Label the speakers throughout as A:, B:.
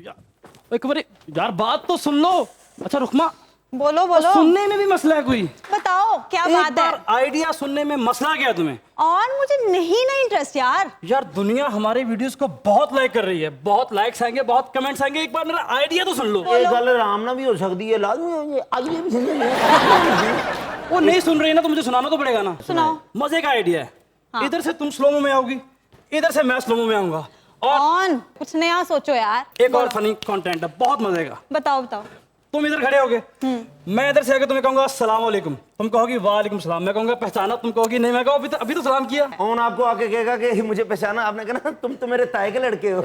A: यार एक बार यार बात तो सुन लो। अच्छा रुकमा,
B: बोलो बोलो।
A: सुनने में भी मसला है कोई?
B: बताओ क्या बात है।
A: आइडिया सुनने में मसला क्या है तुम्हें?
B: और मुझे नहीं ना इंटरेस्ट यार।
A: यार दुनिया हमारे वीडियोस को बहुत लाइक कर रही है, बहुत लाइक्स आएंगे, बहुत कमेंट्स आएंगे। एक बार मेरा आइडिया तो सुन लो।
C: ये गल आराम ना भी हो सकती है, लाजमी आइडिया भी सुन।
A: वो नहीं सुन रही है ना, तो मुझे सुनाना तो पड़ेगा ना।
B: सुनाओ।
A: मजे का आइडिया है।
B: हाँ।
A: इधर से तुम स्लोमो में आओगी, इधर से मैं स्लोमो में आऊंगा, और
B: कुछ नया सोचो यार।
A: एक और फनी कंटेंट है बहुत मजे का।
B: बताओ बताओ।
A: तुम इधर खड़े होगे, मैं इधर से आके तुम्हें कहूंगा अस्सलाम वालेकुम, तुम कहोगी वालेकुम सलाम, मैं कहूंगा पहचाना, तुम कहोगी नहीं, मैं कहूँ अभी तो सलाम किया।
C: कौन आपको आके कहेगा कि मुझे पहचाना? आपने कहा तुम तो मेरे ताए के लड़के हो।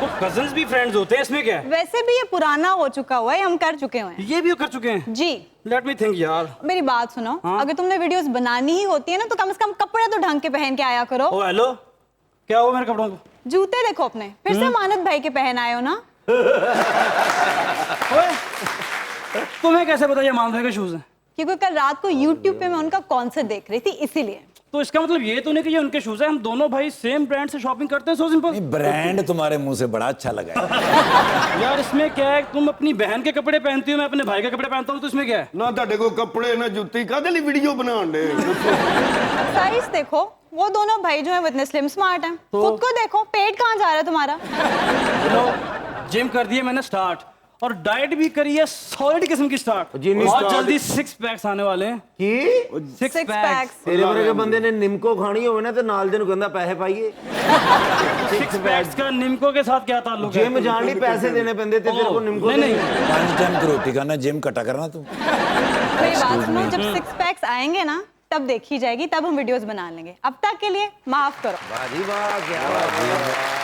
A: वो कजन्स भी फ्रेंड्स होते हैं, इसमें क्या है?
B: वैसे भी ये पुराना हो चुका हुआ है, हम कर चुके हुए हैं।
A: ये भी कर चुके हैं
B: जी।
A: लेट मी थिंक यार।
B: मेरी बात सुनो।
A: हाँ?
B: अगर तुमने वीडियोस बनानी ही होती है ना, तो कम से कम कपड़े तो ढंग के पहन के आया करो।
A: ओ हेलो, क्या हुआ मेरे कपड़ों को?
B: जूते देखो अपने, फिर से मानद भाई के पहन आए हो ना।
A: तुम्हें कैसे पता ये मान भाई के शूज हैं?
B: क्योंकि कल रात को YouTube पे मैं उनका कॉन्सर्ट देख रही थी, इसीलिए।
A: तो इसका मतलब ये तो नहीं कि ये उनके शूज हैं। हम दोनों भाई सेम ब्रांड से शॉपिंग करते हैं। So simple.
D: ब्रांड तुम्हारे मुंह से बड़ा अच्छा लगा है।
A: यार इसमें क्या है, तुम अपनी बहन के कपड़े पहनती हो, मैं अपने भाई के कपड़े पहनता हूँ, तो इसमें क्या है?
E: ना ਤੁਹਾਡੇ ਕੋਲ ਕੱਪੜੇ ना ਜੁੱਤੀ ਕਾਹਦੇ ਲਈ वीडियो बनाने दे।
B: साइज देखो, वो दोनों भाई जो है वो इतने स्लिम स्मार्ट हैं। खुद को देखो, पेट कहाँ जा रहा है तुम्हारा?
A: जिम कर दिए मैंने स्टार्ट, और डाइट भी करी है सॉलिड किस्म की स्टार्ट।
C: जिम
A: बहुत
C: start-
A: जल्दी 6 पैक्स आने वाले हैं।
C: की
A: 6
B: Six
A: पैक्स।
B: packs।
C: तेरे वरगे बंदे ने निमको खानी होवे ना, तो नाल दिन कहंदा पैसे पाइए।
A: 6 पैक्स का निम्को के साथ क्या ताल्लुक है?
C: जिम जान ली पैसे देने पैंदे ते तेरे को निमको
A: नहीं नहीं,
D: 5 टाइम की रोटी खाना, जिम कटा करना तू।
B: मेरी बात सुनो, जब 6 पैक्स आएंगे ना, तब देखी जाएगी, तब हम वीडियोस बना लेंगे। अब तक के लिए माफ करो।
C: वाह जी वाह, क्या बात है।